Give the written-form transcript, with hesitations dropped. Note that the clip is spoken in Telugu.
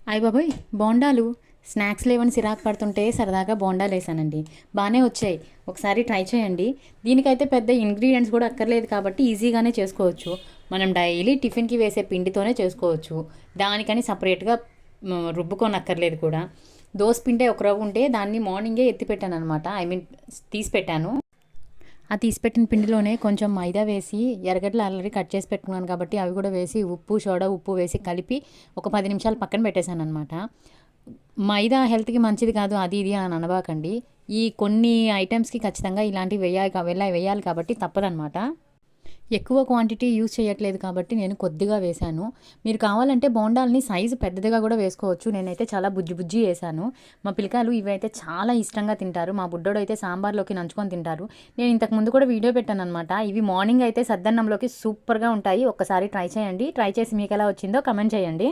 అయ్య బాబోయ్! బోండాలు స్నాక్స్ లేవని సిరాకు పడుతుంటే సరదాగా బోండాలేసానండి. బానే వచ్చాయి. ఒకసారి ట్రై చేయండి. దీనికైతే పెద్ద ఇంగ్రీడియెంట్స్ కూడా అక్కర్లేదు కాబట్టి ఈజీగానే చేసుకోవచ్చు. మనం డైలీ టిఫిన్‌కి వేసే పిండితోనే చేసుకోవచ్చు. దానికని సెపరేట్‌గా రుబ్బుకోనక్కర్లేదు కూడా. దోస పిండే ఒక రవ్వ ఉంటే దాన్ని మార్నింగే ఎత్తి పెట్టాననమాట. తీసి పెట్టాను. ఆ తీసిపెట్టిన పిండిలోనే కొంచెం మైదా వేసి ఎర్రగడ్డలు ఆల్రెడీ కట్ చేసి పెట్టుకున్నాను కాబట్టి అవి కూడా వేసి ఉప్పు సోడా ఉప్పు వేసి కలిపి ఒక 10 నిమిషాలు పక్కన పెట్టేశాను అనమాట. మైదా హెల్త్కి మంచిది కాదు అది ఇది అని అనబాకండి. ఈ కొన్ని ఐటమ్స్కి ఖచ్చితంగా ఇలాంటివి వేయాలి కాబట్టి తప్పదనమాట. ఎక్కువ క్వాంటిటీ యూజ్ చేయట్లేదు కాబట్టి నేను కొద్దిగా వేశాను. మీరు కావాలంటే బోండాల్ని సైజు పెద్దదిగా కూడా వేసుకోవచ్చు. నేనైతే చాలా బుజ్జి బుజ్జి వేశాను. మా పిల్లకాయలు ఇవైతే చాలా ఇష్టంగా తింటారు. మా బుడ్డోడైతే సాంబార్లోకి నంచుకొని తింటారు. నేను ఇంతకు ముందు కూడా వీడియో పెట్టాననమాట. ఇవి మార్నింగ్ అయితే సద్దన్నంలోకి సూపర్గా ఉంటాయి. ఒక్కసారి ట్రై చేయండి. ట్రై చేసి మీకు ఎలా వచ్చిందో కమెంట్ చేయండి.